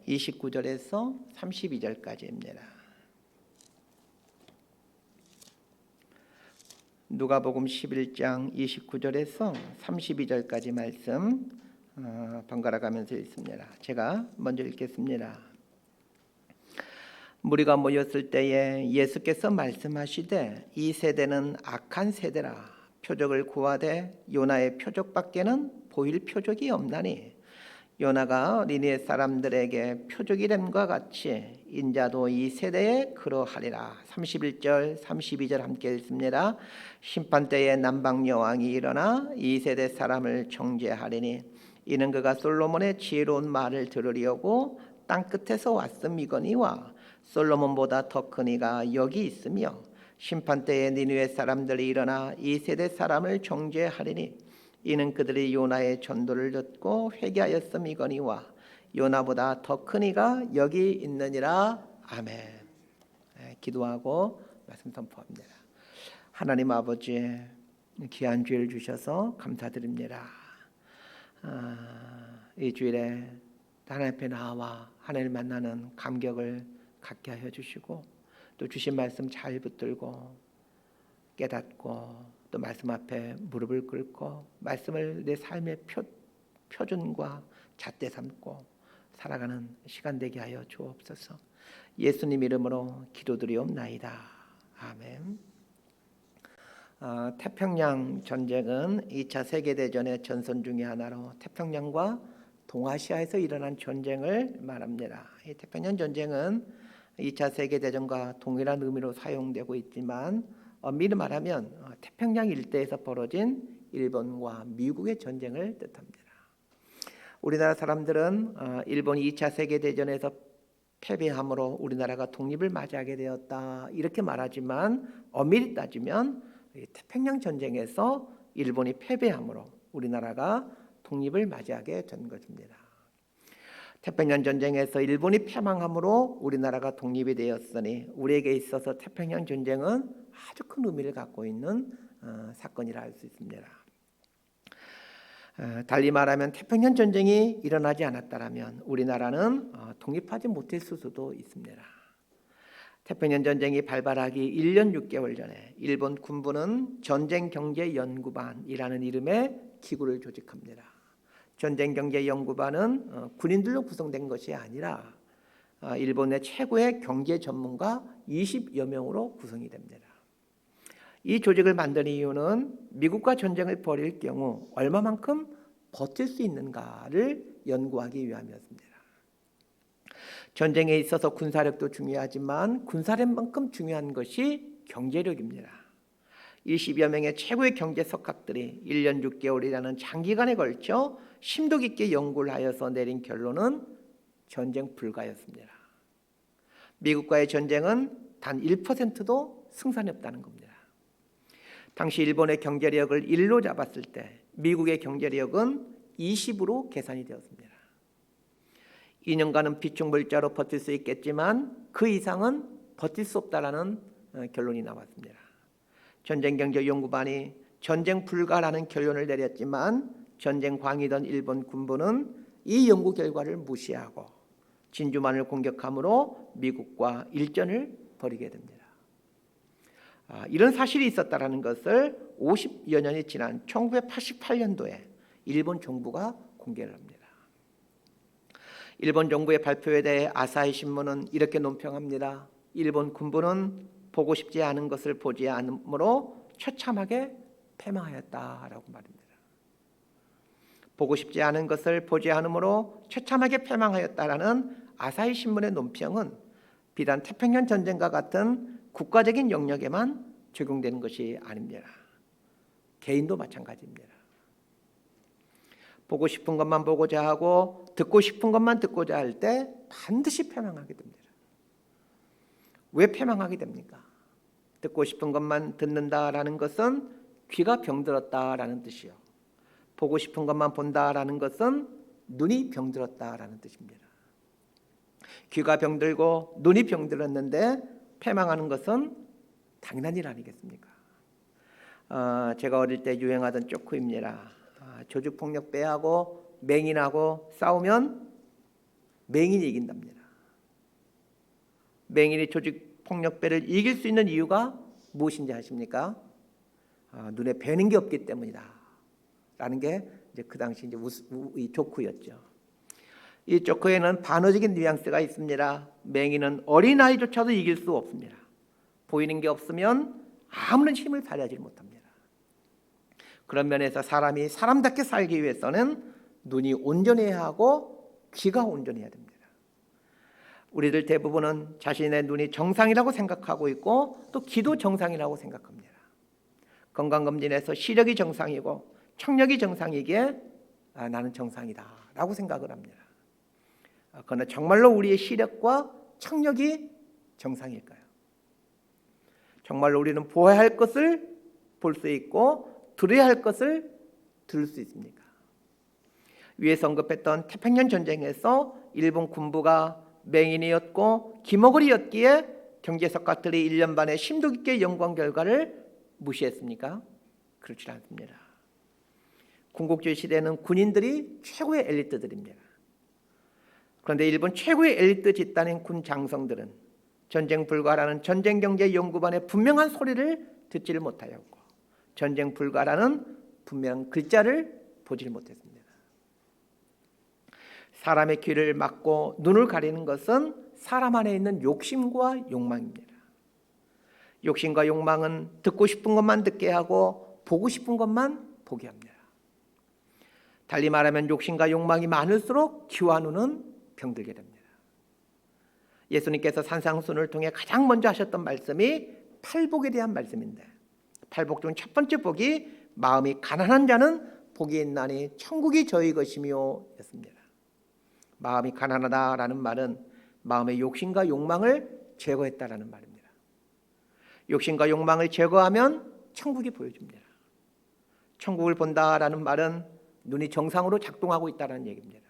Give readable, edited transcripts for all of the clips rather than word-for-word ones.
29절에서 32절까지입니다. 누가복음 11장 29절에서 32절까지 말씀 번갈아 가면서 읽습니다. 제가 먼저 읽겠습니다. 무리가 모였을 때에 예수께서 말씀하시되 이 세대는 악한 세대라. 표적을 구하되 요나의 표적밖에는 보일 표적이 없나니 요나가 니느웨 사람들에게 표적이 됨과 같이 인자도 이 세대에 그러하리라. 31절 32절 함께 읽습니다. 심판때에 남방 여왕이 일어나 이 세대 사람을 정죄하리니 이는 그가 솔로몬의 지혜로운 말을 들으려고 땅끝에서 왔음이거니와 솔로몬보다 더 큰 이가 여기 있으며 심판때에 니느웨 사람들이 일어나 이 세대 사람을 정죄하리니 이는 그들이 요나의 전도를 듣고 회개하였음이거니와 요나보다 더 큰 이가 여기 있느니라. 아멘. 기도하고 말씀 선포합니다. 하나님 아버지, 귀한 주일 주셔서 감사드립니다. 이 주일에 하나님 앞에 나와 하나님을 만나는 감격을 갖게 하여 주시고 또 주신 말씀 잘 붙들고 깨닫고 또 말씀 앞에 무릎을 꿇고 말씀을 내 삶의 표준과 잣대 삼고 살아가는 시간 되게 하여 주옵소서. 예수님 이름으로 기도드리옵나이다. 아멘. 태평양 전쟁은 2차 세계대전의 전선 중의 하나로 태평양과 동아시아에서 일어난 전쟁을 말합니다. 이 태평양 전쟁은 2차 세계대전과 동일한 의미로 사용되고 있지만 엄밀히 말하면 태평양 일대에서 벌어진 일본과 미국의 전쟁을 뜻합니다. 우리나라 사람들은 일본이 2차 세계대전에서 패배함으로 우리나라가 독립을 맞이하게 되었다 이렇게 말하지만 엄밀히 따지면 태평양 전쟁에서 일본이 패배함으로 우리나라가 독립을 맞이하게 된 것입니다. 태평양 전쟁에서 일본이 패망함으로 우리나라가 독립이 되었으니 우리에게 있어서 태평양 전쟁은 아주 큰 의미를 갖고 있는 사건이라 할 수 있습니다. 달리 말하면 태평양 전쟁이 일어나지 않았다면 우리나라는 독립하지 못했을 수도 있습니다. 태평양 전쟁이 발발하기 1년 6개월 전에 일본 군부는 전쟁경제연구반이라는 이름의 기구를 조직합니다. 전쟁경제연구반은 군인들로 구성된 것이 아니라 일본의 최고의 경제 전문가 20여 명으로 구성이 됩니다. 이 조직을 만든 이유는 미국과 전쟁을 벌일 경우 얼마만큼 버틸 수 있는가를 연구하기 위함이었습니다. 전쟁에 있어서 군사력도 중요하지만 군사력만큼 중요한 것이 경제력입니다. 20여 명의 최고의 경제 석학들이 1년 6개월이라는 장기간에 걸쳐 심도 깊게 연구를 하여서 내린 결론은 전쟁 불가였습니다. 미국과의 전쟁은 단 1%도 승산이 없다는 겁니다. 당시 일본의 경제력을 1로 잡았을 때 미국의 경제력은 20으로 계산이 되었습니다. 2년간은 비축물자로 버틸 수 있겠지만 그 이상은 버틸 수 없다라는 결론이 나왔습니다. 전쟁경제연구반이 전쟁 불가라는 결론을 내렸지만 전쟁 광이던 일본 군부는 이 연구 결과를 무시하고 진주만을 공격함으로 미국과 일전을 벌이게 됩니다. 이런 사실이 있었다는 것을 50여 년이 지난 1988년도에 일본 정부가 공개를 합니다. 일본 정부의 발표에 대해 아사히 신문은 이렇게 논평합니다. 일본 군부는 보고 싶지 않은 것을 보지 않으므로 처참하게 패망하였다라고 말합니다. 보고 싶지 않은 것을 보지 않으므로 처참하게 패망하였다라는 아사히 신문의 논평은 비단 태평양 전쟁과 같은 국가적인 영역에만 적용되는 것이 아닙니다. 개인도 마찬가지입니다. 보고 싶은 것만 보고자 하고 듣고 싶은 것만 듣고자 할 때 반드시 패망하게 됩니다. 왜 패망하게 됩니까? 듣고 싶은 것만 듣는다라는 것은 귀가 병들었다라는 뜻이요. 보고 싶은 것만 본다라는 것은 눈이 병들었다라는 뜻입니다. 귀가 병들고 눈이 병들었는데 패망하는 것은 당연한 일 아니겠습니까? 제가 어릴 때 유행하던 조크입니다. 조주폭력배하고 맹인하고 싸우면 맹인이 이긴답니다. 맹인이 조직폭력배를 이길 수 있는 이유가 무엇인지 아십니까? 눈에 뵈는 게 없기 때문이다 라는 게 이제 그 당시 이제 이 조크였죠. 이 조크에는 반어적인 뉘앙스가 있습니다. 맹인은 어린아이조차도 이길 수 없습니다. 보이는 게 없으면 아무런 힘을 발휘하지 못합니다. 그런 면에서 사람이 사람답게 살기 위해서는 눈이 온전해야 하고 귀가 온전해야 됩니다. 우리들 대부분은 자신의 눈이 정상이라고 생각하고 있고 또 귀도 정상이라고 생각합니다. 건강검진에서 시력이 정상이고 청력이 정상이기에 나는 정상이다 라고 생각을 합니다. 그러나 정말로 우리의 시력과 청력이 정상일까요? 정말로 우리는 보아야 할 것을 볼 수 있고 들어야 할 것을 들을 수 있습니까? 위에서 언급했던 태평양 전쟁에서 일본 군부가 맹인이었고 기머거리였기에 경제석가들이 1년 반의 심도 깊게 연구한 결과를 무시했습니까? 그렇지 않습니다. 군국주의 시대는 군인들이 최고의 엘리트들입니다. 그런데 일본 최고의 엘리트 집단인 군 장성들은 전쟁 불가라는 전쟁경제연구반의 분명한 소리를 듣지를 못하였고 전쟁 불가라는 분명한 글자를 보질 못했습니다. 사람의 귀를 막고 눈을 가리는 것은 사람 안에 있는 욕심과 욕망입니다. 욕심과 욕망은 듣고 싶은 것만 듣게 하고 보고 싶은 것만 보게 합니다. 달리 말하면 욕심과 욕망이 많을수록 귀와 눈은 병들게 됩니다. 예수님께서 산상순을 통해 가장 먼저 하셨던 말씀이 팔복에 대한 말씀인데 팔복 중 첫 번째 복이 마음이 가난한 자는 복이 있나니 천국이 저희 것이며 였습니다. 마음이 가난하다라는 말은 마음의 욕심과 욕망을 제거했다라는 말입니다. 욕심과 욕망을 제거하면 천국이 보여집니다. 천국을 본다라는 말은 눈이 정상으로 작동하고 있다는 얘기입니다.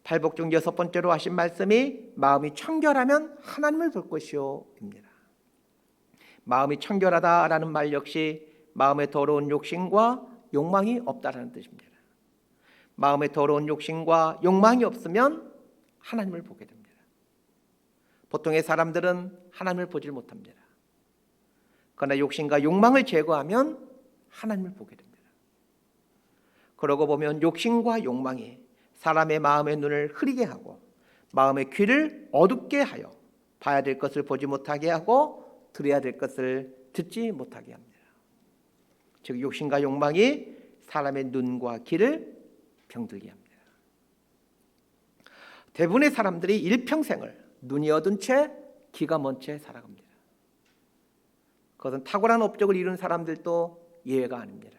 팔복 중 여섯 번째로 하신 말씀이 마음이 청결하면 하나님을 볼 것이요입니다. 마음이 청결하다라는 말 역시 마음에 더러운 욕심과 욕망이 없다라는 뜻입니다. 마음에 더러운 욕심과 욕망이 없으면 하나님을 보게 됩니다. 보통의 사람들은 하나님을 보질 못합니다. 그러나 욕심과 욕망을 제거하면 하나님을 보게 됩니다. 그러고 보면 욕심과 욕망이 사람의 마음의 눈을 흐리게 하고 마음의 귀를 어둡게 하여 봐야 될 것을 보지 못하게 하고 들어야 될 것을 듣지 못하게 합니다. 즉 욕심과 욕망이 사람의 눈과 귀를 병들게 합니다. 대부분의 사람들이 일평생을 눈이 어두운 채 귀가 먼 채 살아갑니다. 그것은 탁월한 업적을 이룬 사람들도 예외가 아닙니다.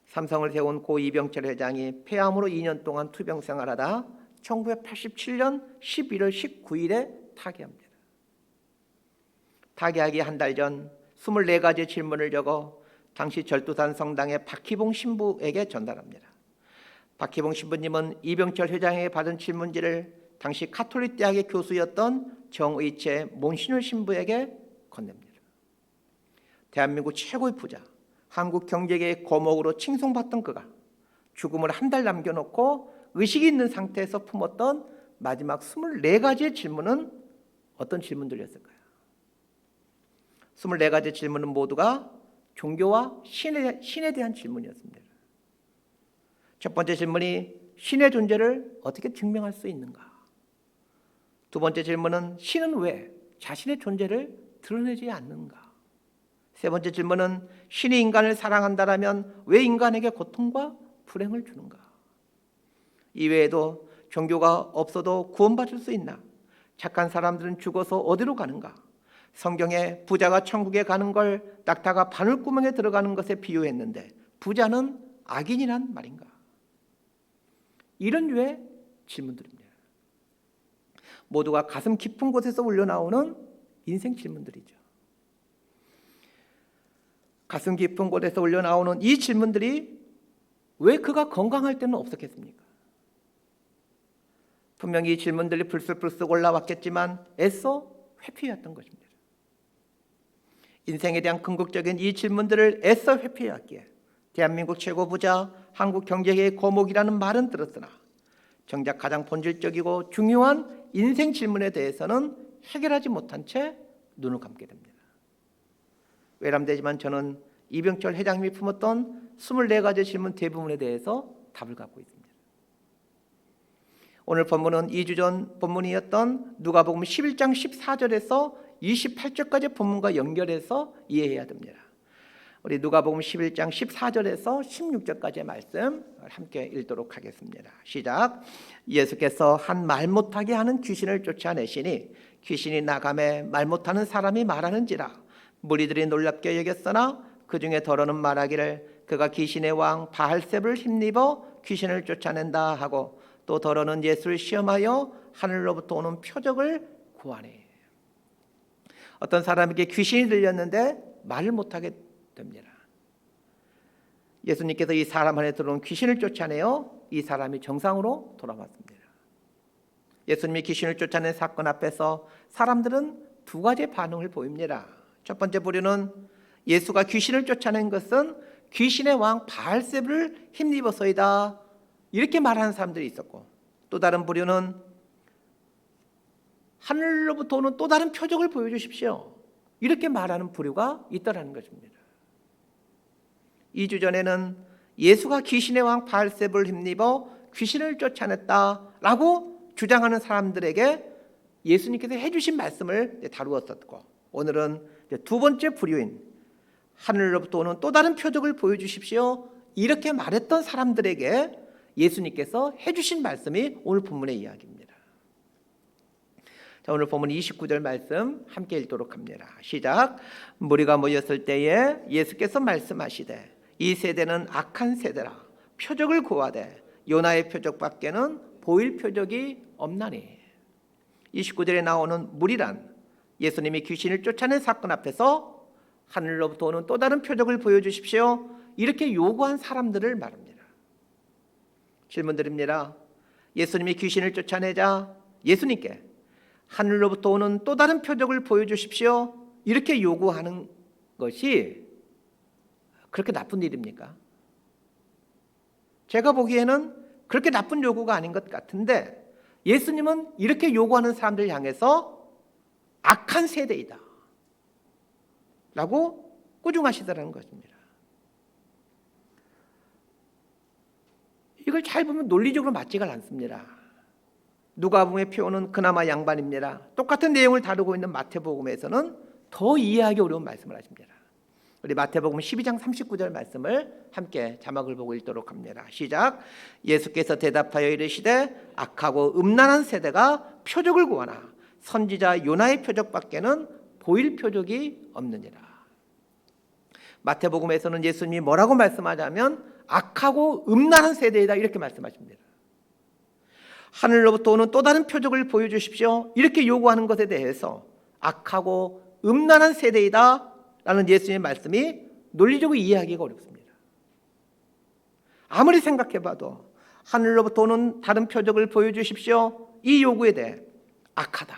삼성을 세운 고 이병철 회장이 폐암으로 2년 동안 투병 생활하다 1987년 11월 19일에 타계합니다. 타계하기 한 달 전 24가지 질문을 적어 당시 절두산 성당의 박희봉 신부에게 전달합니다. 박희봉 신부님은 이병철 회장에게 받은 질문지를 당시 가톨릭 대학의 교수였던 정의채 몬시뉴 신부에게 건넵니다. 대한민국 최고의 부자, 한국 경제계의 거목으로 칭송받던 그가 죽음을 한 달 남겨놓고 의식이 있는 상태에서 품었던 마지막 24가지의 질문은 어떤 질문들이었을까요? 24가지 질문은 모두가 종교와 신에 대한 질문이었습니다. 첫 번째 질문이 신의 존재를 어떻게 증명할 수 있는가? 두 번째 질문은 신은 왜 자신의 존재를 드러내지 않는가? 세 번째 질문은 신이 인간을 사랑한다라면 왜 인간에게 고통과 불행을 주는가? 이외에도 종교가 없어도 구원받을 수 있나? 착한 사람들은 죽어서 어디로 가는가? 성경에 부자가 천국에 가는 걸 낙타가 바늘구멍에 들어가는 것에 비유했는데 부자는 악인이란 말인가? 이런 류의 질문들입니다. 모두가 가슴 깊은 곳에서 울려나오는 인생 질문들이죠. 가슴 깊은 곳에서 울려나오는 이 질문들이 왜 그가 건강할 때는 없었겠습니까? 분명히 이 질문들이 불쑥불쑥 올라왔겠지만 애써 회피해왔던 것입니다. 인생에 대한 궁극적인 이 질문들을 애써 회피해왔기에 대한민국 최고 부자, 한국 경제계의 거목이라는 말은 들었으나 정작 가장 본질적이고 중요한 인생 질문에 대해서는 해결하지 못한 채 눈을 감게 됩니다. 외람되지만 저는 이병철 회장님이 품었던 24가지 질문 대부분에 대해서 답을 갖고 있습니다. 오늘 본문은 2주 전 본문이었던 누가복음 11장 14절에서 28절까지 본문과 연결해서 이해해야 됩니다. 우리 누가복음 11장 14절에서 16절까지의 말씀 함께 읽도록 하겠습니다. 시작. 예수께서 한 말 못하게 하는 귀신을 쫓아내시니 귀신이 나가매 말 못하는 사람이 말하는지라. 무리들이 놀랍게 여겼으나 그 중에 더러는 말하기를 그가 귀신의 왕 바알세불을 힘입어 귀신을 쫓아낸다 하고, 또 더러는 예수를 시험하여 하늘로부터 오는 표적을 구하니. 어떤 사람에게 귀신이 들렸는데 말을 못하게 됩니다. 예수님께서 이 사람 안에 들어온 귀신을 쫓아내어 이 사람이 정상으로 돌아왔습니다. 예수님이 귀신을 쫓아낸 사건 앞에서 사람들은 두 가지 반응을 보입니다. 첫 번째 부류는 예수가 귀신을 쫓아낸 것은 귀신의 왕 바알세불을 힘입어서이다, 이렇게 말하는 사람들이 있었고, 또 다른 부류는 하늘로부터 오는 또 다른 표적을 보여주십시오, 이렇게 말하는 부류가 있다라는 것입니다. 2주 전에는 예수가 귀신의 왕 바알세불을 힘입어 귀신을 쫓아냈다라고 주장하는 사람들에게 예수님께서 해주신 말씀을 다루었었고, 오늘은 두 번째 부류인 하늘로부터 오는 또 다른 표적을 보여주십시오, 이렇게 말했던 사람들에게 예수님께서 해주신 말씀이 오늘 본문의 이야기입니다. 자, 오늘 본문 29절 말씀 함께 읽도록 합니다. 시작. 무리가 모였을 때에 예수께서 말씀하시되 이 세대는 악한 세대라. 표적을 구하되 요나의 표적밖에는 보일 표적이 없나니. 29절에 나오는 무리란 예수님이 귀신을 쫓아낸 사건 앞에서 하늘로부터 오는 또 다른 표적을 보여주십시오, 이렇게 요구한 사람들을 말합니다. 질문드립니다. 예수님이 귀신을 쫓아내자 예수님께 하늘로부터 오는 또 다른 표적을 보여주십시오, 이렇게 요구하는 것이 그렇게 나쁜 일입니까? 제가 보기에는 그렇게 나쁜 요구가 아닌 것 같은데, 예수님은 이렇게 요구하는 사람들 향해서 악한 세대이다 라고 꾸중하시더라는 것입니다. 이걸 잘 보면 논리적으로 맞지가 않습니다. 누가복음의 표현은 그나마 양반입니다. 똑같은 내용을 다루고 있는 마태복음에서는 더 이해하기 어려운 말씀을 하십니다. 우리 마태복음 12장 39절 말씀을 함께 자막을 보고 읽도록 합니다. 시작. 예수께서 대답하여 이르시되 악하고 음란한 세대가 표적을 구하나 선지자 요나의 표적밖에는 보일 표적이 없느니라. 마태복음에서는 예수님이 뭐라고 말씀하자면 악하고 음란한 세대이다, 이렇게 말씀하십니다. 하늘로부터 오는 또 다른 표적을 보여주십시오, 이렇게 요구하는 것에 대해서 악하고 음란한 세대이다 라는 예수님의 말씀이 논리적으로 이해하기가 어렵습니다. 아무리 생각해봐도 하늘로부터 오는 다른 표적을 보여주십시오, 이 요구에 대해 악하다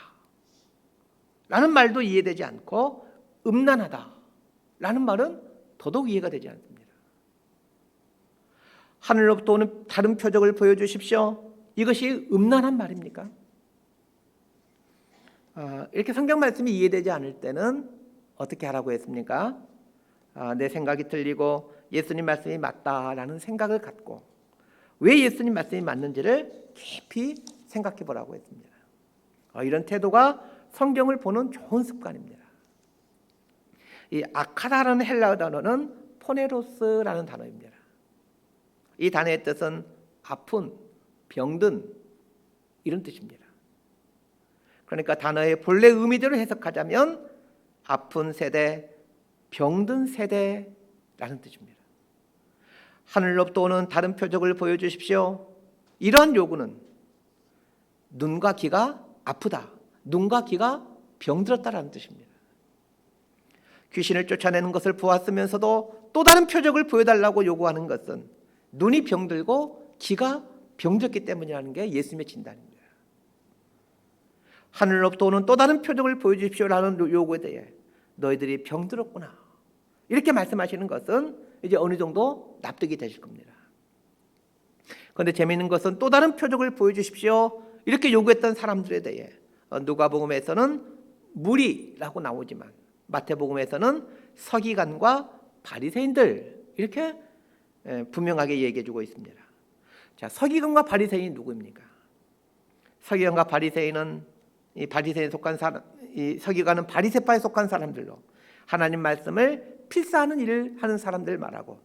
라는 말도 이해되지 않고 음란하다 라는 말은 더더욱 이해가 되지 않습니다. 하늘로부터 오는 다른 표적을 보여주십시오, 이것이 음란한 말입니까? 이렇게 성경 말씀이 이해되지 않을 때는 어떻게 하라고 했습니까? 내 생각이 틀리고 예수님 말씀이 맞다라는 생각을 갖고 왜 예수님 말씀이 맞는지를 깊이 생각해 보라고 했습니다. 이런 태도가 성경을 보는 좋은 습관입니다. 이 악하다라는 헬라어 단어는 포네로스라는 단어입니다. 이 단어의 뜻은 아픈, 병든, 이런 뜻입니다. 그러니까 단어의 본래 의미대로 해석하자면 아픈 세대, 병든 세대라는 뜻입니다. 하늘로부터 오는 다른 표적을 보여주십시오, 이러한 요구는 눈과 귀가 아프다, 눈과 귀가 병들었다라는 뜻입니다. 귀신을 쫓아내는 것을 보았으면서도 또 다른 표적을 보여달라고 요구하는 것은 눈이 병들고 귀가 병들었기 때문이라는 게 예수님의 진단입니다. 하늘로부터 오는 또 다른 표적을 보여주십시오라는 요구에 대해 너희들이 병들었구나, 이렇게 말씀하시는 것은 이제 어느 정도 납득이 되실 겁니다. 그런데 재미있는 것은 또 다른 표적을 보여주십시오 이렇게 요구했던 사람들에 대해 누가복음에서는 무리라고 나오지만 마태복음에서는 서기관과 바리새인들 이렇게 분명하게 얘기해주고 있습니다. 자, 서기관과 바리새인이 누구입니까? 서기관과 바리새인은 이 바리새인 속한 사람, 이 서기관은 바리새파에 속한 사람들로 하나님 말씀을 필사하는 일을 하는 사람들 말하고,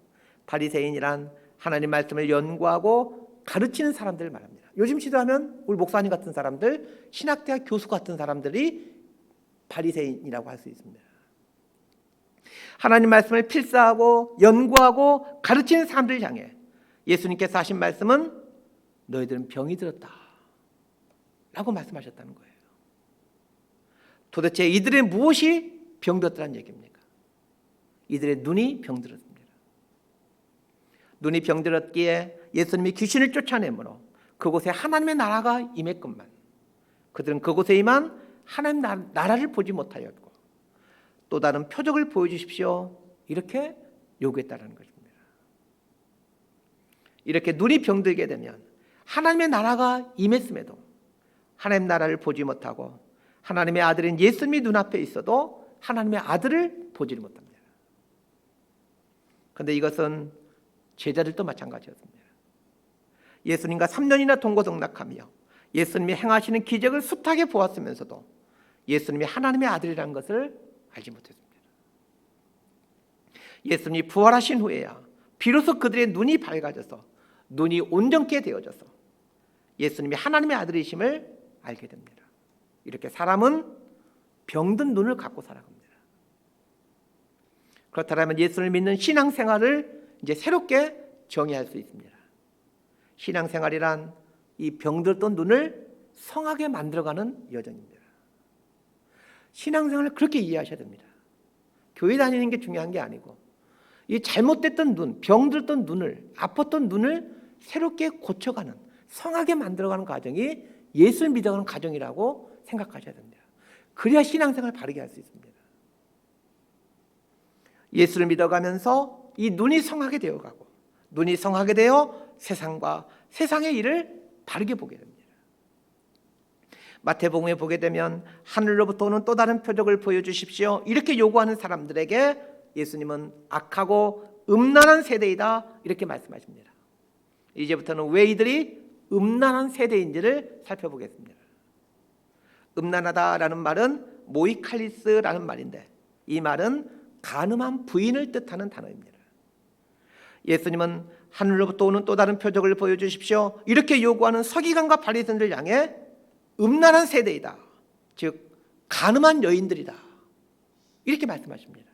바리새인이란 하나님 말씀을 연구하고 가르치는 사람들을 말합니다. 요즘 시대하면 우리 목사님 같은 사람들, 신학대학 교수 같은 사람들이 바리새인이라고 할 수 있습니다. 하나님 말씀을 필사하고 연구하고 가르치는 사람들을 향해 예수님께서 하신 말씀은 너희들은 병이 들었다 라고 말씀하셨다는 거예요. 도대체 이들의 무엇이 병들었다는 얘기입니까? 이들의 눈이 병들었습니다. 눈이 병들었기에 예수님이 귀신을 쫓아내므로 그곳에 하나님의 나라가 임했건만 그들은 그곳에 임한 하나님 나라를 보지 못하였고 또 다른 표적을 보여주십시오 이렇게 요구했다는 것입니다. 이렇게 눈이 병들게 되면 하나님의 나라가 임했음에도 하나님 나라를 보지 못하고 하나님의 아들인 예수님이 눈앞에 있어도 하나님의 아들을 보지 못합니다. 그런데 이것은 제자들도 마찬가지였습니다. 예수님과 3년이나 동고동락하며 예수님이 행하시는 기적을 숱하게 보았으면서도 예수님이 하나님의 아들이라는 것을 알지 못했습니다. 예수님이 부활하신 후에야 비로소 그들의 눈이 밝아져서 눈이 온전케 되어져서 예수님이 하나님의 아들이심을 알게 됩니다. 이렇게 사람은 병든 눈을 갖고 살아갑니다. 그렇다면 예수를 믿는 신앙생활을 이제 새롭게 정의할 수 있습니다. 신앙생활이란 이 병들던 눈을 성하게 만들어가는 여정입니다. 신앙생활을 그렇게 이해하셔야 됩니다. 교회 다니는 게 중요한 게 아니고 이 잘못됐던 눈, 병들던 눈을, 아팠던 눈을 새롭게 고쳐가는, 성하게 만들어가는 과정이 예수를 믿어가는 과정이라고 생각하셔야 됩니다. 그래야 신앙생활을 바르게 할 수 있습니다. 예수를 믿어가면서 이 눈이 성하게 되어가고 눈이 성하게 되어 세상과 세상의 일을 바르게 보게 됩니다. 마태복음에 보게 되면 하늘로부터 오는 또 다른 표적을 보여주십시오 이렇게 요구하는 사람들에게 예수님은 악하고 음란한 세대이다 이렇게 말씀하십니다. 이제부터는 왜 이들이 음란한 세대인지를 살펴보겠습니다. 음란하다라는 말은 모이칼리스라는 말인데 이 말은 간음한 부인을 뜻하는 단어입니다. 예수님은 하늘로부터 오는 또 다른 표적을 보여주십시오 이렇게 요구하는 서기관과 바리새인들을 향해 음란한 세대이다, 즉 간음한 여인들이다 이렇게 말씀하십니다.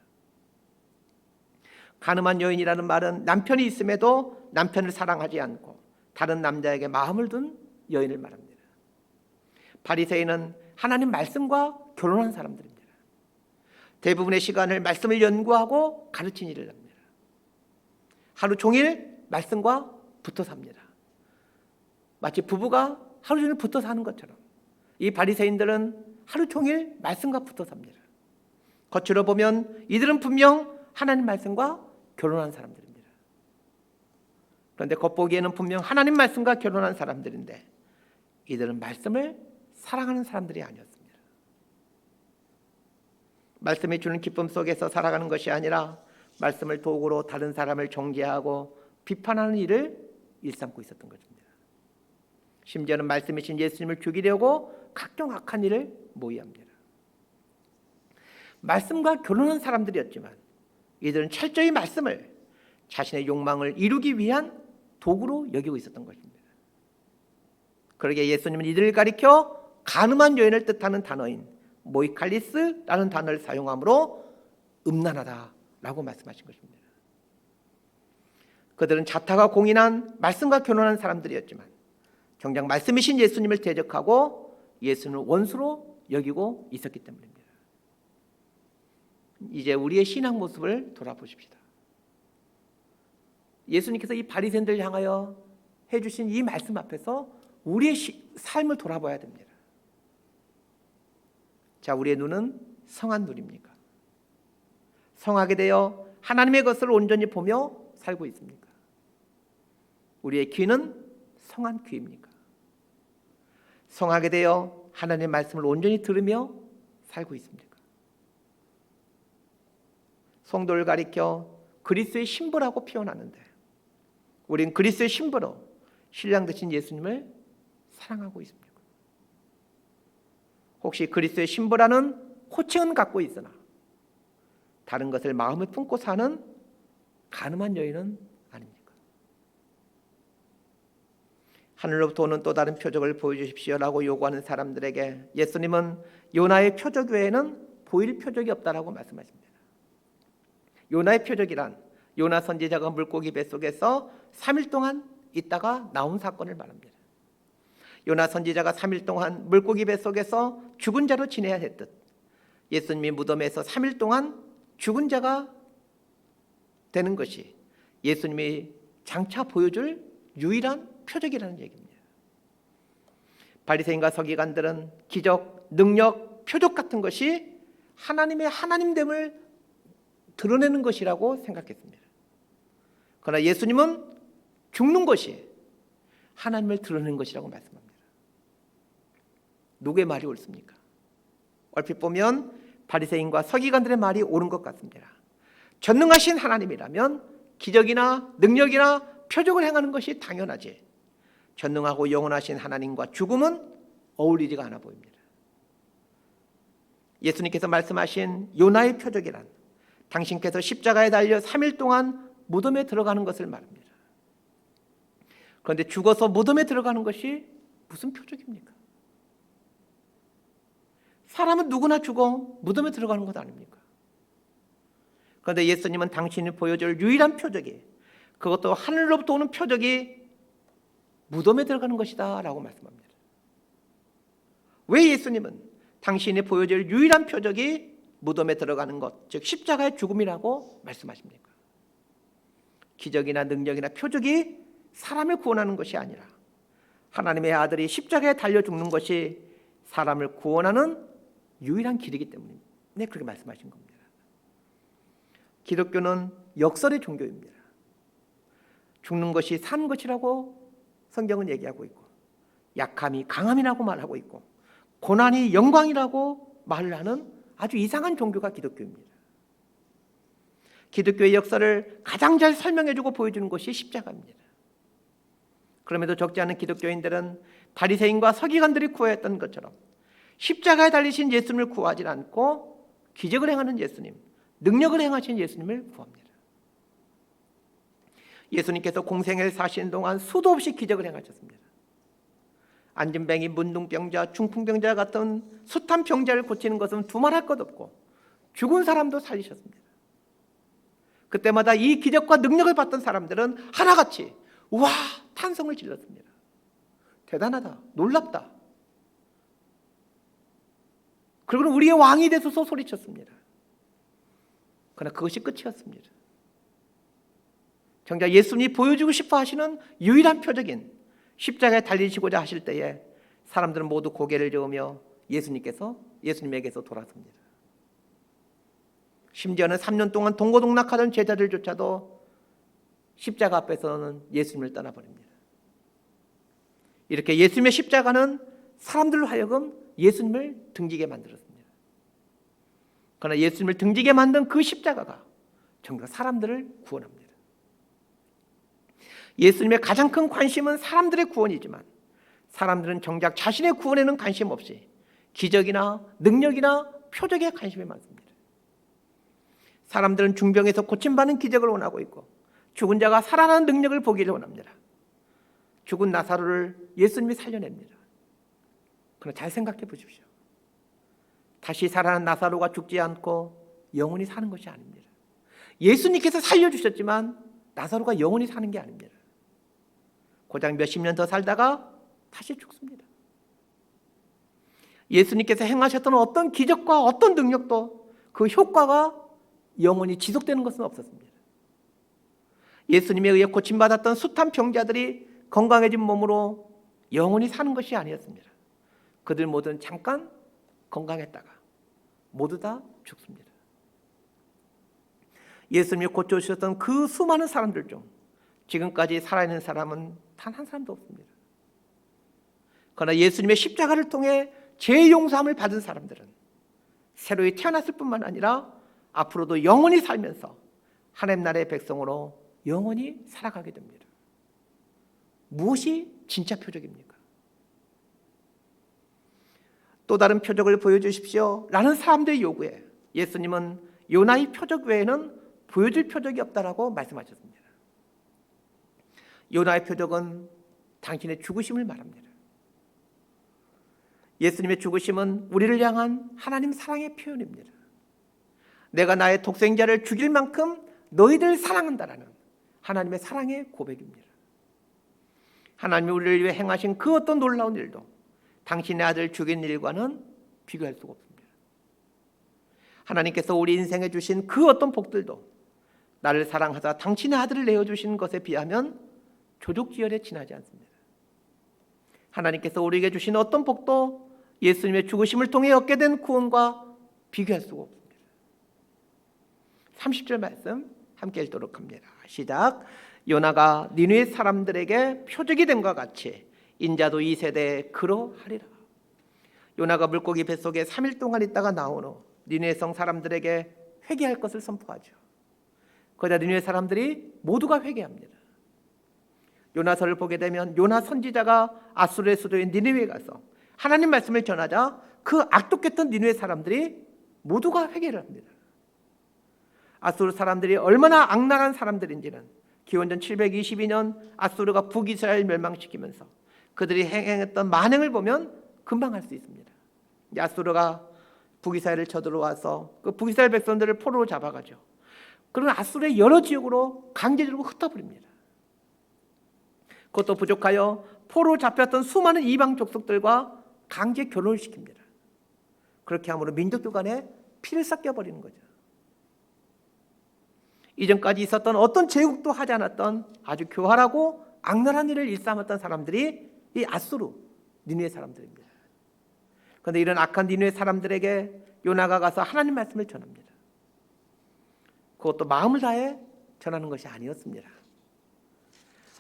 간음한 여인이라는 말은 남편이 있음에도 남편을 사랑하지 않고 다른 남자에게 마음을 둔 여인을 말합니다. 바리새인은 하나님 말씀과 결혼한 사람들입니다. 대부분의 시간을 말씀을 연구하고 가르치는 일을 합니다. 하루 종일 말씀과 붙어 삽니다. 마치 부부가 하루 종일 붙어 사는 것처럼 이 바리새인들은 하루 종일 말씀과 붙어 삽니다. 겉으로 보면 이들은 분명 하나님 말씀과 결혼한 사람들입니다. 그런데 겉보기에는 분명 하나님 말씀과 결혼한 사람들인데 이들은 말씀을 사랑하는 사람들이 아니었습니다. 말씀이 주는 기쁨 속에서 살아가는 것이 아니라 말씀을 도구로 다른 사람을 정죄하고 비판하는 일을 일삼고 있었던 것입니다. 심지어는 말씀이신 예수님을 죽이려고 각종 악한 일을 모의합니다. 말씀과 결혼한 사람들이었지만 이들은 철저히 말씀을 자신의 욕망을 이루기 위한 도구로 여기고 있었던 것입니다. 그러기에 예수님은 이들을 가리켜 간음한 여인을 뜻하는 단어인 모이칼리스라는 단어를 사용함으로 음란하다라고 말씀하신 것입니다. 그들은 자타가 공인한 말씀과 결혼한 사람들이었지만 정작 말씀이신 예수님을 대적하고 예수님을 원수로 여기고 있었기 때문입니다. 이제 우리의 신앙 모습을 돌아보십시다. 예수님께서 이 바리새인들을 향하여 해주신 이 말씀 앞에서 우리의 삶을 돌아봐야 됩니다. 자, 우리의 눈은 성한 눈입니까? 성하게 되어 하나님의 것을 온전히 보며 살고 있습니까? 우리의 귀는 성한 귀입니까? 성하게 되어 하나님의 말씀을 온전히 들으며 살고 있습니까? 성도를 가리켜 그리스도의 신부라고 표현하는데 우린 그리스도의 신부로 신랑 되신 예수님을 사랑하고 있습니까? 혹시 그리스도의 신부라는 호칭은 갖고 있으나 다른 것을 마음에 품고 사는 가늠한 여인은 아닙니까? 하늘로부터 오는 또 다른 표적을 보여주십시오라고 요구하는 사람들에게 예수님은 요나의 표적 외에는 보일 표적이 없다라고 말씀하십니다. 요나의 표적이란 요나 선지자가 물고기 뱃속에서 3일 동안 있다가 나온 사건을 말합니다. 요나 선지자가 3일 동안 물고기 뱃속에서 죽은 자로 지내야 했듯 예수님이 무덤에서 3일 동안 죽은 자가 되는 것이 예수님이 장차 보여줄 유일한 표적이라는 얘기입니다. 바리새인과 서기관들은 기적, 능력, 표적 같은 것이 하나님의 하나님됨을 드러내는 것이라고 생각했습니다. 그러나 예수님은 죽는 것이 하나님을 드러내는 것이라고 말씀합니다. 누구의 말이 옳습니까? 얼핏 보면 바리새인과 서기관들의 말이 옳은 것 같습니다. 전능하신 하나님이라면 기적이나 능력이나 표적을 행하는 것이 당연하지 전능하고 영원하신 하나님과 죽음은 어울리지가 않아 보입니다. 예수님께서 말씀하신 요나의 표적이란 당신께서 십자가에 달려 3일 동안 무덤에 들어가는 것을 말합니다. 그런데 죽어서 무덤에 들어가는 것이 무슨 표적입니까? 사람은 누구나 죽어 무덤에 들어가는 것 아닙니까? 그런데 예수님은 당신이 보여줄 유일한 표적이 그것도 하늘로부터 오는 표적이 무덤에 들어가는 것이다 라고 말씀합니다. 왜 예수님은 당신이 보여줄 유일한 표적이 무덤에 들어가는 것, 즉 십자가의 죽음이라고 말씀하십니까? 기적이나 능력이나 표적이 사람을 구원하는 것이 아니라 하나님의 아들이 십자가에 달려 죽는 것이 사람을 구원하는 유일한 길이기 때문에 그렇게 말씀하신 겁니다. 기독교는 역설의 종교입니다. 죽는 것이 사는 것이라고 성경은 얘기하고 있고 약함이 강함이라고 말하고 있고 고난이 영광이라고 말을 하는 아주 이상한 종교가 기독교입니다. 기독교의 역사를 가장 잘 설명해주고 보여주는 것이 십자가입니다. 그럼에도 적지 않은 기독교인들은 바리새인과 서기관들이 구했던 것처럼 십자가에 달리신 예수님을 구하지 않고 기적을 행하는 예수님, 능력을 행하신 예수님을 구합니다. 예수님께서 공생애를 사시는 동안 수도 없이 기적을 행하셨습니다. 안진뱅이, 문둥병자, 중풍병자 같은 숱한 병자를 고치는 것은 두말할 것 없고 죽은 사람도 살리셨습니다. 그때마다 이 기적과 능력을 받던 사람들은 하나같이 우와 탄성을 질렀습니다. 대단하다, 놀랍다. 그리고 우리의 왕이 되소서 소리쳤습니다. 그러나 그것이 끝이었습니다. 정작 예수님이 보여주고 싶어 하시는 유일한 표적인 십자가에 달리시고자 하실 때에 사람들은 모두 고개를 저으며 예수님에게서 돌아섭니다. 심지어는 3년 동안 동고동락하던 제자들조차도 십자가 앞에서는 예수님을 떠나버립니다. 이렇게 예수님의 십자가는 사람들로 하여금 예수님을 등지게 만들었습니다. 그러나 예수님을 등지게 만든 그 십자가가 정작 사람들을 구원합니다. 예수님의 가장 큰 관심은 사람들의 구원이지만 사람들은 정작 자신의 구원에는 관심 없이 기적이나 능력이나 표적에 관심이 많습니다. 사람들은 중병에서 고침받는 기적을 원하고 있고 죽은 자가 살아나는 능력을 보기를 원합니다. 죽은 나사로를 예수님이 살려냅니다. 그러나 잘 생각해 보십시오. 다시 살아난 나사로가 죽지 않고 영원히 사는 것이 아닙니다. 예수님께서 살려주셨지만 나사로가 영원히 사는 게 아닙니다. 고작 몇십 년 더 살다가 다시 죽습니다. 예수님께서 행하셨던 어떤 기적과 어떤 능력도 그 효과가 영원히 지속되는 것은 없었습니다. 예수님에 의해 고침받았던 숱한 병자들이 건강해진 몸으로 영원히 사는 것이 아니었습니다. 그들 모두는 잠깐 건강했다가 모두 다 죽습니다. 예수님이 고쳐주셨던 그 수많은 사람들 중 지금까지 살아있는 사람은 단 한 사람도 없습니다. 그러나 예수님의 십자가를 통해 죄 용서함을 받은 사람들은 새로이 태어났을 뿐만 아니라 앞으로도 영원히 살면서 하나님 나라의 백성으로 영원히 살아가게 됩니다. 무엇이 진짜 표적입니까? 또 다른 표적을 보여주십시오 라는 사람들의 요구에 예수님은 요나의 표적 외에는 보여줄 표적이 없다라고 말씀하셨습니다. 요나의 표적은 당신의 죽으심을 말합니다. 예수님의 죽으심은 우리를 향한 하나님 사랑의 표현입니다. 내가 나의 독생자를 죽일 만큼 너희들 사랑한다라는 하나님의 사랑의 고백입니다. 하나님이 우리를 위해 행하신 그 어떤 놀라운 일도 당신의 아들 죽인 일과는 비교할 수가 없습니다. 하나님께서 우리 인생에 주신 그 어떤 복들도 나를 사랑하사 당신의 아들을 내어주신 것에 비하면 조족지혈에 지나지 않습니다. 하나님께서 우리에게 주신 어떤 복도 예수님의 죽으심을 통해 얻게 된 구원과 비교할 수가 없습니다. 30절 말씀 함께 읽도록 합니다. 시작. 요나가 니느웨 사람들에게 표적이 됨과 같이 인자도 이 세대에 그러하리라. 요나가 물고기 뱃속에 3일 동안 있다가 나온 후 니느웨 성 사람들에게 회개할 것을 선포하죠. 그러자 니느웨 사람들이 모두가 회개합니다. 요나서를 보게 되면 요나 선지자가 아수르의 수도인 니느웨에 가서 하나님 말씀을 전하자 그 악독했던 니느웨 사람들이 모두가 회개를 합니다. 아수르 사람들이 얼마나 악랄한 사람들인지는 기원전 722년 아수르가 북이스라엘 멸망시키면서 그들이 행했던 만행을 보면 금방 알 수 있습니다. 아수르가 북이스라엘을 쳐들어와서 그 북이스라엘 백성들을 포로로 잡아가죠. 그러나 아수르의 여러 지역으로 강제적으로 흩어버립니다. 그것도 부족하여 포로로 잡혔던 수많은 이방 족속들과 강제 결혼을 시킵니다. 그렇게 함으로 민족들 간에 피를 섞여버리는 거죠. 이전까지 있었던 어떤 제국도 하지 않았던 아주 교활하고 악랄한 일을 일삼았던 사람들이 이 아수르 니느웨 사람들입니다. 그런데 이런 악한 니느웨 사람들에게 요나가 가서 하나님 말씀을 전합니다. 그것도 마음을 다해 전하는 것이 아니었습니다.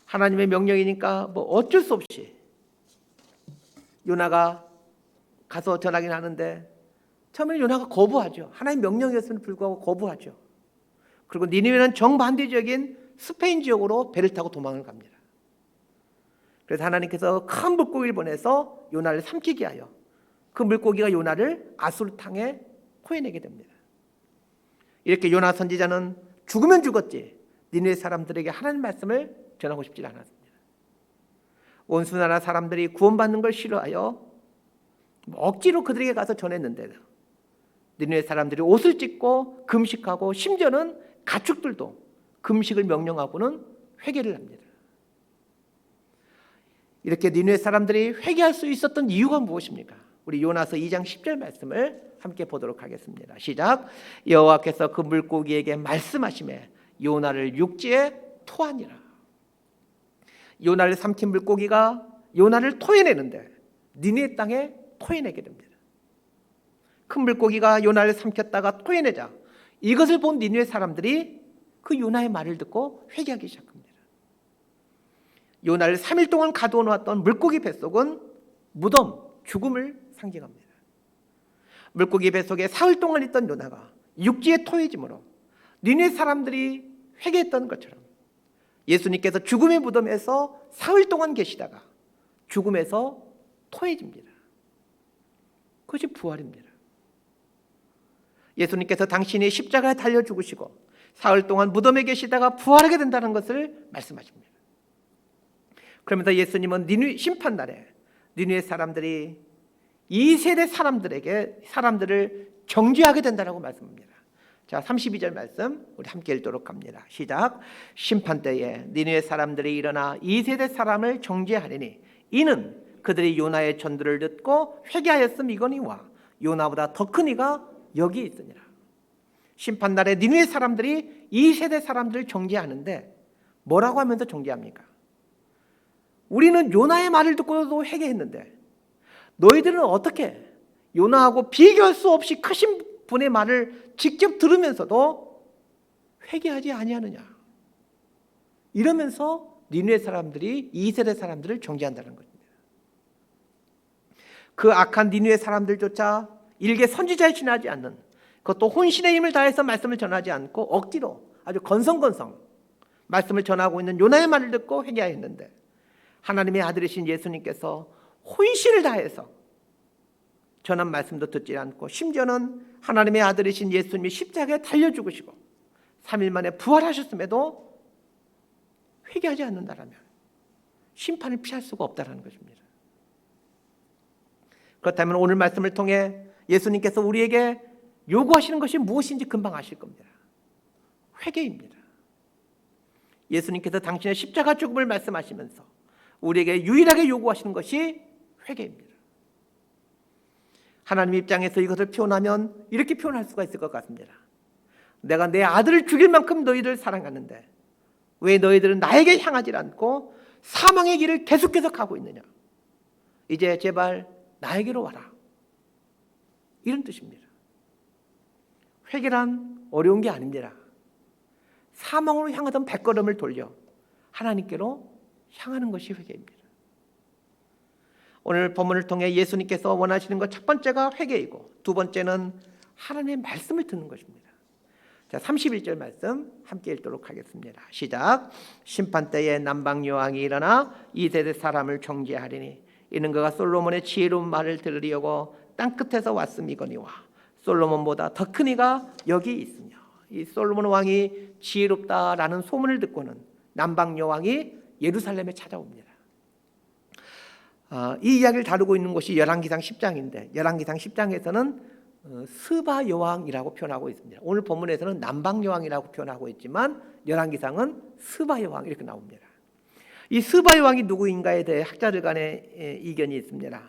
하나님의 명령이니까 뭐 어쩔 수 없이 요나가 가서 전하긴 하는데 처음에 요나가 거부하죠. 하나님 명령이었음에도 불구하고 거부하죠. 그리고 니느웨는 정반대적인 스페인 지역으로 배를 타고 도망을 갑니다. 그래서 하나님께서 큰 물고기를 보내서 요나를 삼키게 하여 그 물고기가 요나를 아수르 땅에 토해내게 됩니다. 이렇게 요나 선지자는 죽으면 죽었지 니느웨 사람들에게 하나님 말씀을 전하고 싶지 않았습니다. 원수 나라 사람들이 구원받는 걸 싫어하여 억지로 그들에게 가서 전했는데 니느웨 사람들이 옷을 찢고 금식하고 심지어는 가축들도 금식을 명령하고는 회개를 합니다. 이렇게 니느웨 사람들이 회개할 수 있었던 이유가 무엇입니까? 우리 요나서 2장 10절 말씀을 함께 보도록 하겠습니다. 시작. 여호와께서 그 물고기에게 말씀하시매 요나를 육지에 토하니라. 요나를 삼킨 물고기가 요나를 토해내는데 니느웨 땅에 토해내게 됩니다. 큰 물고기가 요나를 삼켰다가 토해내자 이것을 본 니느웨 사람들이 그 요나의 말을 듣고 회개하기 시작합니다. 요나를 3일 동안 가두어 놓았던 물고기 뱃속은 무덤, 죽음을 상징합니다. 물고기 뱃속에 사흘 동안 있던 요나가 육지에 토해짐으로 니느웨 사람들이 회개했던 것처럼 예수님께서 죽음의 무덤에서 사흘 동안 계시다가 죽음에서 토해집니다. 그것이 부활입니다. 예수님께서 당신이 십자가에 달려 죽으시고 사흘 동안 무덤에 계시다가 부활하게 된다는 것을 말씀하십니다. 그러면서 예수님은 심판날에 니느웨 사람들이 이 세대 사람들을 정죄하게 된다고 말씀합니다. 자, 32절 말씀 우리 함께 읽도록 합니다. 시작. 심판 때에 니느웨 사람들이 일어나 이 세대 사람을 정죄하리니 이는 그들이 요나의 전도를 듣고 회개하였음이거니와 요나보다 더 큰 이가 여기 있으니라. 심판날에 니느웨 사람들이 이 세대 사람들을 정죄하는데 뭐라고 하면서 정죄합니까? 우리는 요나의 말을 듣고도 회개했는데 너희들은 어떻게 요나하고 비교할 수 없이 크신 분의 말을 직접 들으면서도 회개하지 아니하느냐, 이러면서 니느웨 사람들이 이 세대 사람들을 정죄한다는 것입니다. 그 악한 니느웨 사람들조차 일개 선지자에 지나지 않는, 그것도 혼신의 힘을 다해서 말씀을 전하지 않고 억지로 아주 건성건성 말씀을 전하고 있는 요나의 말을 듣고 회개하였는데, 하나님의 아들이신 예수님께서 혼신을 다해서 전한 말씀도 듣지 않고, 심지어는 하나님의 아들이신 예수님이 십자가에 달려 죽으시고 3일 만에 부활하셨음에도 회개하지 않는다라면 심판을 피할 수가 없다라는 것입니다. 그렇다면 오늘 말씀을 통해 예수님께서 우리에게 요구하시는 것이 무엇인지 금방 아실 겁니다. 회개입니다. 예수님께서 당신의 십자가 죽음을 말씀하시면서 우리에게 유일하게 요구하시는 것이 회개입니다. 하나님 입장에서 이것을 표현하면 이렇게 표현할 수가 있을 것 같습니다. 내가 내 아들을 죽일 만큼 너희를 사랑하는데 왜 너희들은 나에게 향하지 않고 사망의 길을 계속해서 가고 있느냐. 이제 제발 나에게로 와라. 이런 뜻입니다. 회개란 어려운 게 아닙니다. 사망으로 향하던 발걸음을 돌려 하나님께로 향하는 것이 회개입니다. 오늘 본문을 통해 예수님께서 원하시는 것 첫 번째가 회개이고, 두 번째는 하나님의 말씀을 듣는 것입니다. 자, 31절 말씀 함께 읽도록 하겠습니다. 시작. 심판 때에 남방 여왕이 일어나 이 세대 사람을 정죄하리니 이는 그가 솔로몬의 지혜로운 말을 들으려고 땅끝에서 왔음이거니와 솔로몬보다 더 큰 이가 여기 있으며. 이 솔로몬 왕이 지혜롭다라는 소문을 듣고는 남방 여왕이 예루살렘에 찾아옵니다. 이 이야기를 다루고 있는 곳이 열왕기상 10장인데 열왕기상 10장에서는 스바 여왕이라고 표현하고 있습니다. 오늘 본문에서는 남방 여왕이라고 표현하고 있지만 열왕기상은 스바 여왕 이렇게 나옵니다. 이 스바 여왕이 누구인가에 대해 학자들 간의 이견이 있습니다.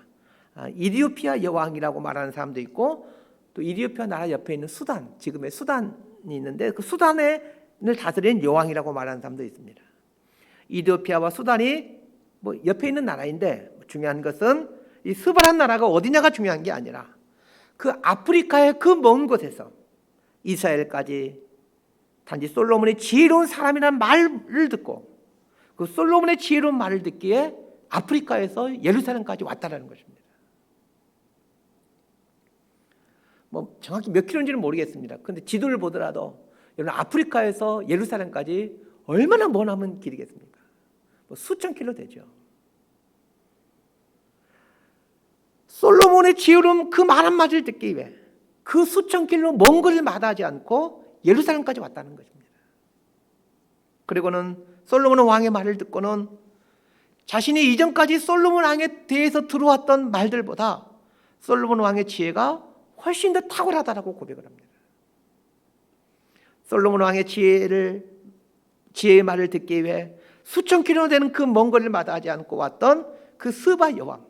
이디오피아 여왕이라고 말하는 사람도 있고, 또 이디오피아 나라 옆에 있는 수단, 지금의 수단이 있는데 그 수단을 다스리는 여왕이라고 말하는 사람도 있습니다. 이디오피아와 수단이 옆에 있는 나라인데, 중요한 것은 이 스바란 나라가 어디냐가 중요한 게 아니라 그 아프리카의 그 먼 곳에서 이스라엘까지 단지 솔로몬의 지혜로운 사람이라는 말을 듣고, 그 솔로몬의 지혜로운 말을 듣기에 아프리카에서 예루살렘까지 왔다라는 것입니다. 정확히 몇 킬로인지는 모르겠습니다. 그런데 지도를 보더라도 여러분, 아프리카에서 예루살렘까지 얼마나 머나먼 길이겠습니까? 수천 킬로 되죠. 솔로몬의 지혜로운 그 말 한마디를 듣기 위해 그 수천 킬로 먼 거리를 마다하지 않고 예루살렘까지 왔다는 것입니다. 그리고는 솔로몬 왕의 말을 듣고는 자신이 이전까지 솔로몬 왕에 대해서 들어왔던 말들보다 솔로몬 왕의 지혜가 훨씬 더 탁월하다라고 고백을 합니다. 솔로몬 왕의 지혜의 말을 듣기 위해 수천 킬로 되는 그 먼 거리를 마다하지 않고 왔던 그 스바 여왕,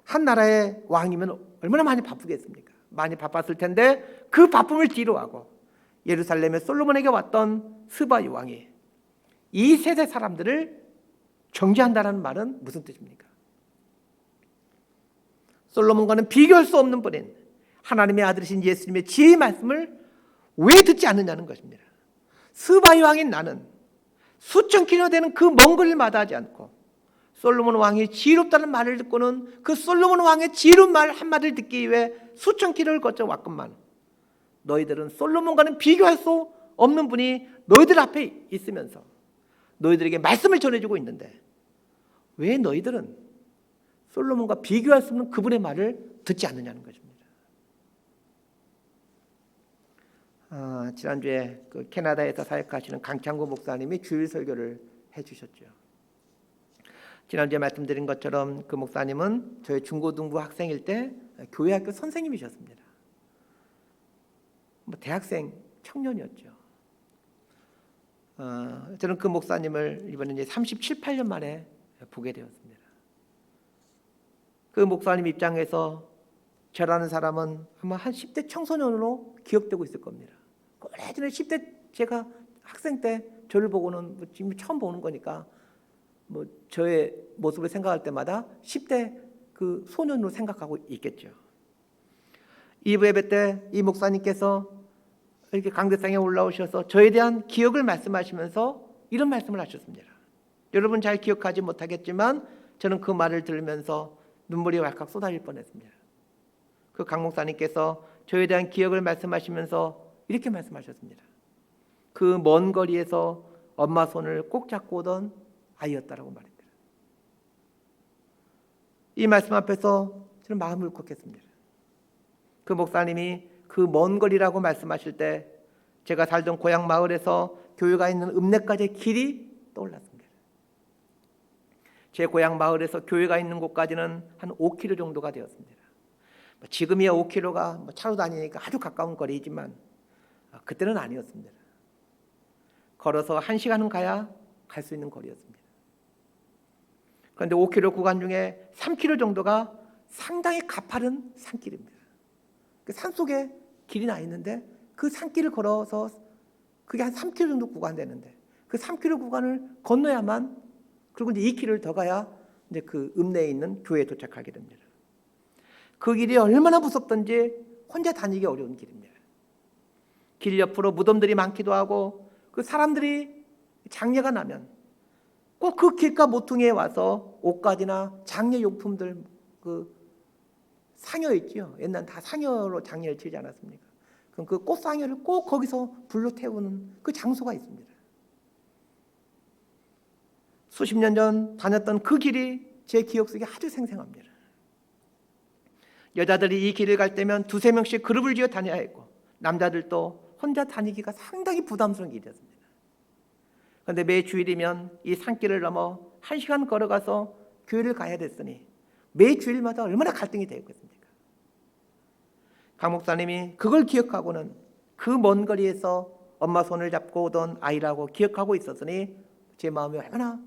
한 나라의 왕이면 얼마나 많이 바쁘겠습니까? 많이 바빴을 텐데 그 바쁨을 뒤로하고 예루살렘에 솔로몬에게 왔던 스바 여왕이 이 세대 사람들을 정죄한다는 말은 무슨 뜻입니까? 솔로몬과는 비교할 수 없는 분인 하나님의 아들이신 예수님의 지혜의 말씀을 왜 듣지 않느냐는 것입니다. 스바 여왕인 나는 수천 킬로 되는 그 먼 거리를 마다하지 않고 솔로몬 왕이 지혜롭다는 말을 듣고는 그 솔로몬 왕의 지혜로운 말 한마디를 듣기 위해 수천 킬로를 거쳐 왔건만, 너희들은 솔로몬과는 비교할 수 없는 분이 너희들 앞에 있으면서 너희들에게 말씀을 전해주고 있는데 왜 너희들은 솔로몬과 비교할 수 없는 그분의 말을 듣지 않느냐는 것입니다. 지난주에 그 캐나다에서 사역하시는 강창구 목사님이 주일 설교를 해주셨죠. 지난주에 말씀드린 것처럼 그 목사님은 저희 중고등부 학생일 때 교회 학교 선생님이셨습니다. 대학생 청년이었죠. 저는 그 목사님을 이번에 이제 37, 8년 만에 보게 되었습니다. 그 목사님 입장에서 저라는 사람은 아마 한 10대 청소년으로 기억되고 있을 겁니다. 오래전에 10대 제가 학생 때 저를 보고는 지금 처음 보는 거니까 저의 모습을 생각할 때마다 10대 그 소년으로 생각하고 있겠죠. 2부 예배 때 이 목사님께서 이렇게 강대상에 올라오셔서 저에 대한 기억을 말씀하시면서 이런 말씀을 하셨습니다. 여러분 잘 기억하지 못하겠지만 저는 그 말을 들으면서 눈물이 왈칵 쏟아질 뻔했습니다. 그 강 목사님께서 저에 대한 기억을 말씀하시면서 이렇게 말씀하셨습니다. 그 먼 거리에서 엄마 손을 꼭 잡고 오던 아이였다라고 말입니다. 이 말씀 앞에서 저는 마음이 울컥했습니다. 그 목사님이 그 먼 거리라고 말씀하실 때 제가 살던 고향 마을에서 교회가 있는 읍내까지의 길이 떠올랐습니다. 제 고향 마을에서 교회가 있는 곳까지는 한 5km 정도가 되었습니다. 지금이야 5km가 차로 다니니까 아주 가까운 거리이지만 그때는 아니었습니다. 걸어서 1시간은 가야 갈 수 있는 거리였습니다. 그런데 5km 구간 중에 3km 정도가 상당히 가파른 산길입니다. 그 산속에 길이 나 있는데 그 산길을 걸어서 그게 한 3km 정도 구간 되는데 그 3km 구간을 건너야만, 그리고 이제 2km를 더 가야 이제 그 읍내에 있는 교회에 도착하게 됩니다. 그 길이 얼마나 무섭던지 혼자 다니기 어려운 길입니다. 길 옆으로 무덤들이 많기도 하고 그 사람들이 장례가 나면 꼭 그 길가 모퉁이에 와서 옷가지나 장례 용품들, 그 상여 있죠. 옛날 다 상여로 장례를 치지 않았습니까? 그럼 그 꽃상여를 꼭 거기서 불로 태우는 그 장소가 있습니다. 수십 년 전 다녔던 그 길이 제 기억 속에 아주 생생합니다. 여자들이 이 길을 갈 때면 2-3명씩 그룹을 지어 다녀야 했고 남자들도 혼자 다니기가 상당히 부담스러운 길이었습니다. 그런데 매 주일이면 이 산길을 넘어 1시간 걸어가서 교회를 가야 됐으니 매 주일마다 얼마나 갈등이 되었겠습니까? 강 목사님이 그걸 기억하고는 그 먼 거리에서 엄마 손을 잡고 오던 아이라고 기억하고 있었으니 제 마음이 얼마나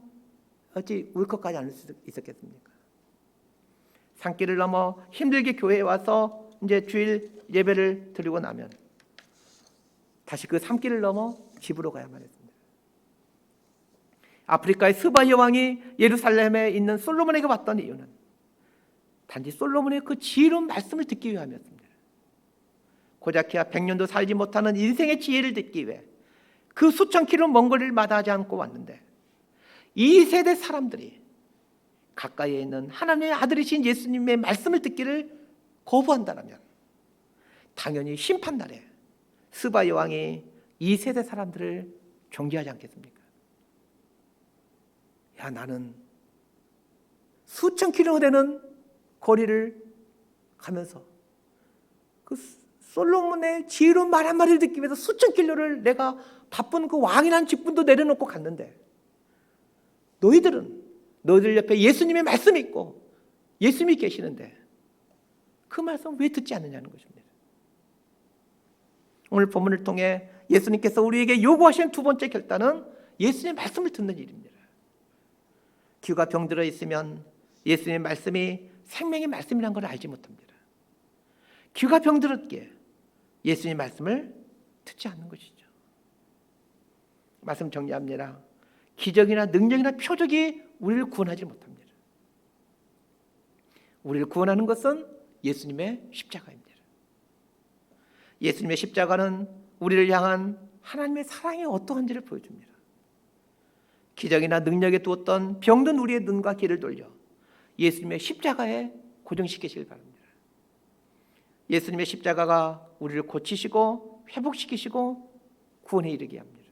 어찌 울컥하지 않을 수 있었겠습니까? 산길을 넘어 힘들게 교회에 와서 이제 주일 예배를 드리고 나면 다시 그 산길을 넘어 집으로 가야만 했습니다. 아프리카의 스바 여왕이 예루살렘에 있는 솔로몬에게 왔던 이유는 단지 솔로몬의 그 지혜로운 말씀을 듣기 위함이었습니다. 고작해야 100년도 살지 못하는 인생의 지혜를 듣기 위해 그 수천 킬로 먼 거리를 마다하지 않고 왔는데, 이 세대 사람들이 가까이에 있는 하나님의 아들이신 예수님의 말씀을 듣기를 거부한다면 당연히 심판날에 스바 여왕이 이 세대 사람들을 경계하지 않겠습니까? 야, 나는 수천 킬로가 되는 거리를 가면서 그 솔로몬의 지혜로운 말 한마디를 듣기 위해서 수천 킬로를 내가 바쁜 그 왕이라는 직분도 내려놓고 갔는데, 너희들 옆에 예수님의 말씀이 있고 예수님이 계시는데 그 말씀 왜 듣지 않느냐는 것입니다. 오늘 본문을 통해 예수님께서 우리에게 요구하시는 두 번째 결단은 예수님의 말씀을 듣는 일입니다. 귀가 병들어 있으면 예수님의 말씀이 생명의 말씀이라는 걸 알지 못합니다. 귀가 병들었기에 예수님의 말씀을 듣지 않는 것이죠. 말씀 정리합니다. 기적이나 능력이나 표적이 우리를 구원하지 못합니다. 우리를 구원하는 것은 예수님의 십자가입니다. 예수님의 십자가는 우리를 향한 하나님의 사랑이 어떠한지를 보여줍니다. 기적이나 능력에 두었던 병든 우리의 눈과 귀를 돌려 예수님의 십자가에 고정시키시길 바랍니다. 예수님의 십자가가 우리를 고치시고 회복시키시고 구원에 이르게 합니다.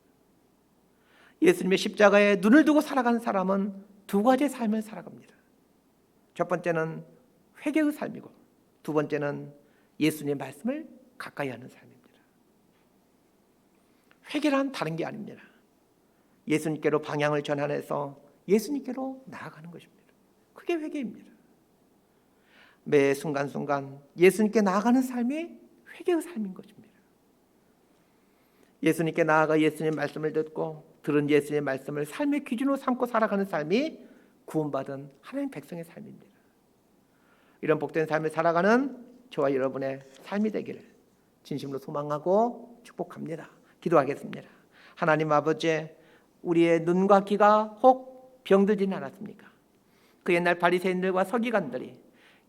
예수님의 십자가에 눈을 두고 살아가는 사람은 두 가지의 삶을 살아갑니다. 첫 번째는 회개의 삶이고 두 번째는 예수님의 말씀을 가까이 하는 삶입니다. 회개란 다른 게 아닙니다. 예수님께로 방향을 전환해서 예수님께로 나아가는 것입니다. 그게 회개입니다. 매 순간순간 예수님께 나아가는 삶이 회개의 삶인 것입니다. 예수님께 나아가 예수님의 말씀을 듣고 들은 예수님의 말씀을 삶의 기준으로 삼고 살아가는 삶이 구원받은 하나님 백성의 삶입니다. 이런 복된 삶을 살아가는 저와 여러분의 삶이 되기를 진심으로 소망하고 축복합니다. 기도하겠습니다. 하나님 아버지, 우리의 눈과 귀가 혹 병들지는 않았습니까? 그 옛날 바리새인들과 서기관들이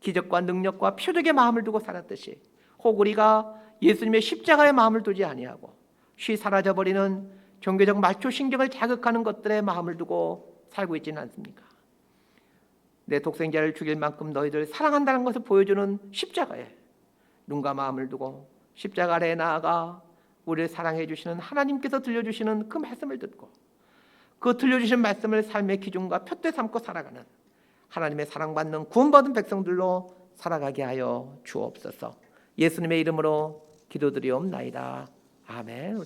기적과 능력과 표적의 마음을 두고 살았듯이 혹 우리가 예수님의 십자가의 마음을 두지 아니하고 쉬 사라져버리는 종교적 마초 신경을 자극하는 것들의 마음을 두고 살고 있지는 않습니까? 내 독생자를 죽일 만큼 너희들 사랑한다는 것을 보여주는 십자가에 눈과 마음을 두고 십자가 아래에 나아가 우리를 사랑해 주시는 하나님께서 들려주시는 그 말씀을 듣고 그 들려주신 말씀을 삶의 기준과 표대 삼고 살아가는 하나님의 사랑받는 구원받은 백성들로 살아가게 하여 주옵소서. 예수님의 이름으로 기도드리옵나이다. 아멘.